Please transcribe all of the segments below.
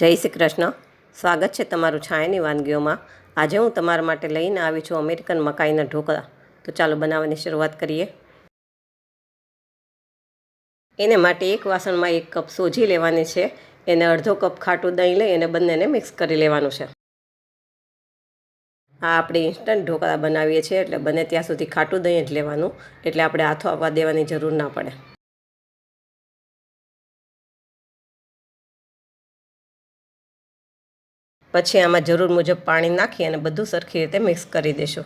જય શ્રી કૃષ્ણ. સ્વાગત છે તમારું છાયાની વાનગીઓમાં. આજે હું તમારા માટે લઈને આવી છું અમેરિકન મકાઈના ઢોકળા. તો ચાલો બનાવવાની શરૂઆત કરીએ. એને માટે એક વાસણમાં 1 કપ સોજી લેવાની છે. એને અડધો કપ ખાટું દહીં લઈ અને બંનેને મિક્સ કરી લેવાનું છે. આ આપણે ઇન્સ્ટન્ટ ઢોકળા બનાવીએ છીએ એટલે બને ત્યાં સુધી ખાટું દહીં જ લેવાનું, એટલે આપણે હાથો આપવા દેવાની જરૂર ના પડે. પછી આમાં જરૂર મુજબ પાણી નાખી અને બધું સરખી રીતે મિક્સ કરી દઈશું.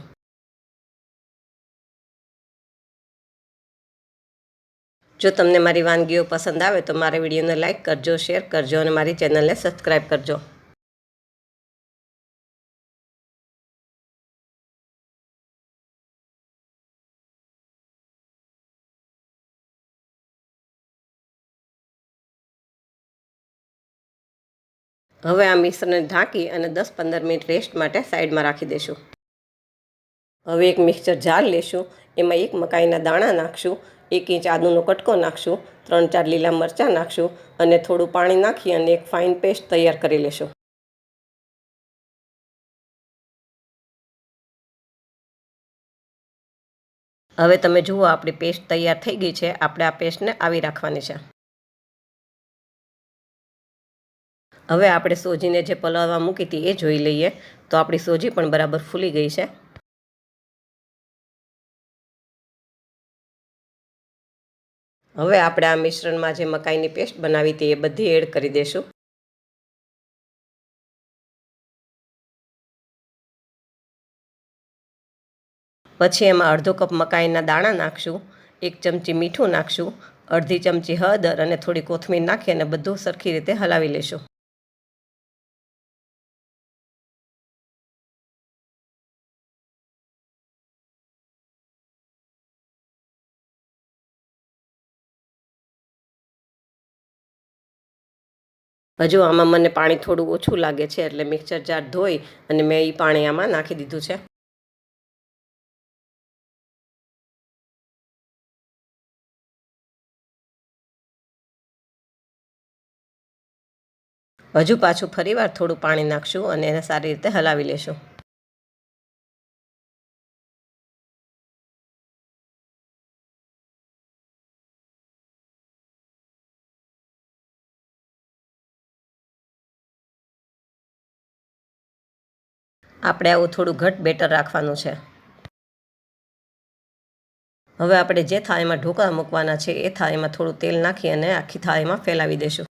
જો તમને મારી વાનગીઓ પસંદ આવે તો મારા વિડીયોને લાઇક કરજો, શેર કરજો અને મારી ચેનલને સબસ્ક્રાઈબ કરજો. હવે આ મિશ્રણને ઢાંકી અને 10-15 મિનિટ રેસ્ટ માટે સાઈડમાં રાખી દઈશું. હવે એક મિક્સર જાર લેશું. એમાં 1 મકાઈના દાણા નાખશું, 1 ઇંચ આદુનો કટકો નાખશું, 3-4 લીલા મરચાં નાખશું અને થોડું પાણી નાખી અને એક ફાઇન પેસ્ટ તૈયાર કરી લેશું. હવે તમે જુઓ આપણી પેસ્ટ તૈયાર થઈ ગઈ છે. આપણે આ પેસ્ટને આવી રાખવાની છે. હવે આપણે સોજીને જે પલાળવા મૂકી હતી એ જોઈ લઈએ. તો આપણી સોજી પણ બરાબર ફૂલી ગઈ છે. હવે આપણે આ મિશ્રણમાં જે મકાઈની પેસ્ટ બનાવી હતી એ બધી એડ કરી દઈશું. પછી એમાં અડધો કપ મકાઈના દાણા નાખશું, 1 ચમચી મીઠું નાખશું, અડધી ચમચી હળદર અને થોડી કોથમીર નાખી અને બધું સરખી રીતે હલાવી લેશું. હજુ આમાં મને પાણી થોડું ઓછું લાગે છે એટલે મિક્સર જાર ધોઈ અને મેં એ પાણી આમાં નાખી દીધું છે. હજુ પાછું ફરીવાર થોડું પાણી નાખશું અને એને સારી રીતે હલાવી લેશું. આપણે આવું થોડું ઘટ બેટર રાખવાનું છે. હવે આપણે જે થાળીમાં ઢોકળા મૂકવાના છે એ થાળીમાં થોડું તેલ નાખી અને આખી થાળીમાં ફેલાવી દઈશું.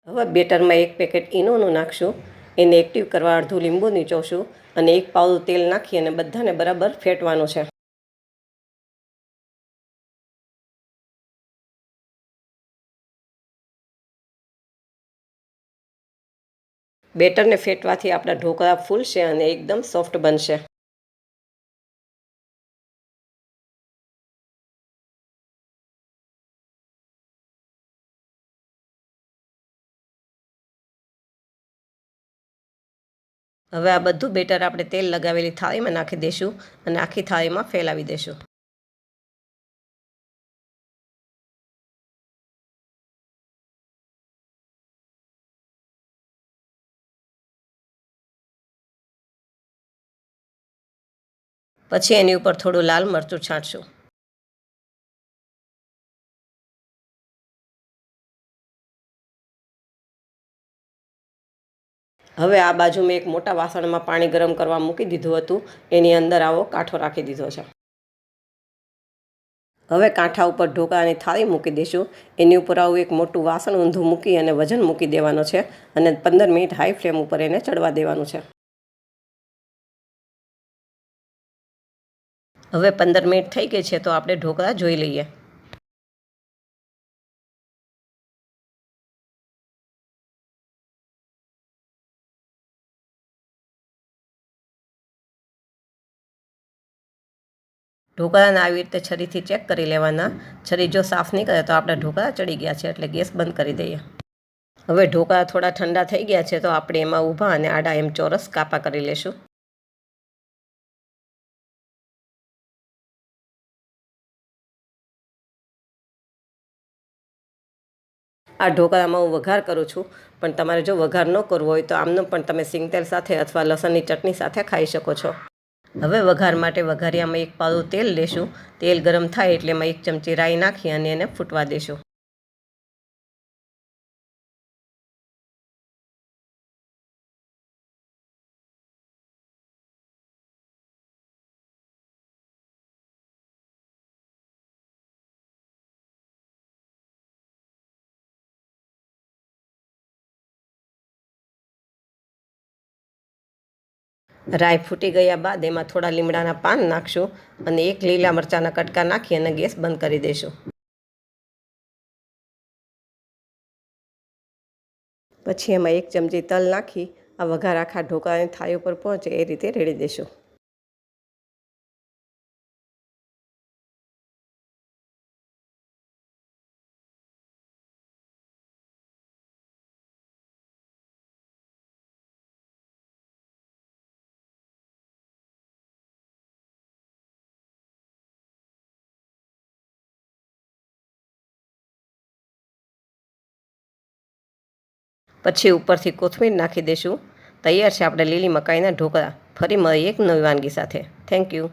હવે બેટરમાં 1 પેકેટ ઈનોનું નાખશું. એને એક્ટિવ કરવા અડધું લીંબુ નીચોવશું અને 1 પાવડું તેલ નાખી અને બધાને બરાબર ફેટવાનું છે. બેટરને ફેટવાથી આપણા ઢોકળા ફૂલશે અને એકદમ સોફ્ટ બનશે. હવે આ બધું બેટર આપણે તેલ લગાવેલી થાળીમાં નાખી દઈશું અને આખી થાળીમાં ફેલાવી દઈશું. પછી એની ઉપર થોડું લાલ મરચું છાંટશું. હવે આ બાજુ મેં એક મોટા વાસણમાં પાણી ગરમ કરવા મૂકી દીધું હતું. એની અંદર આવો કાંઠો રાખી દીધો છે. હવે કાંઠા ઉપર ઢોકળાની થાળી મૂકી દઈશું. એની ઉપર આવું એક મોટું વાસણ ઊંધું મૂકી અને વજન મૂકી દેવાનો છે અને 15 મિનિટ હાઈ ફ્લેમ ઉપર એને ચડવા દેવાનું છે. હવે 15 મિનિટ થઈ ગઈ છે તો આપણે ઢોકળા જોઈ લઈએ. ઢોકળાને આવી રીતે છરીથી ચેક કરી લેવાના. છરી જો સાફ નહીં કરે તો આપણા ઢોકળા ચડી ગયા છે એટલે ગેસ બંધ કરી દઈએ. હવે ઢોકળા થોડા ઠંડા થઈ ગયા છે તો આપણે એમાં ઊભા અને આડા એમ ચોરસ કાપા કરી લેશું. આ ઢોકળામાં હું વઘાર કરું છું, પણ તમારે જો વઘાર ન કરવો હોય તો આમનો પણ તમે સિંગતેલ સાથે અથવા લસણની ચટણી સાથે ખાઈ શકો છો. હવે વઘાર માટે વઘારિયામાં એક પાલું તેલ લેશું. તેલ ગરમ થાય એટલે એમાં 1 ચમચી રાઈ નાખી અને એને ફૂટવા દેશું. રાઈ ફૂટી ગયા બાદ એમાં થોડા લીમડાના પાન નાખશું અને 1 લીલા મરચાંના કટકા નાખી અને ગેસ બંધ કરી દઈશું. પછી એમાં 1 ચમચી તલ નાખી આ વઘાર આખા ઢોકળાની થાળી ઉપર પહોંચે એ રીતે રેડી દઈશું. પછી ઉપરથી કોથમીર નાખી દઈશું. તૈયાર છે આપણે લીલી મકાઈના ઢોકળા. ફરી મળીએ એક નવી વાનગી સાથે. Thank you.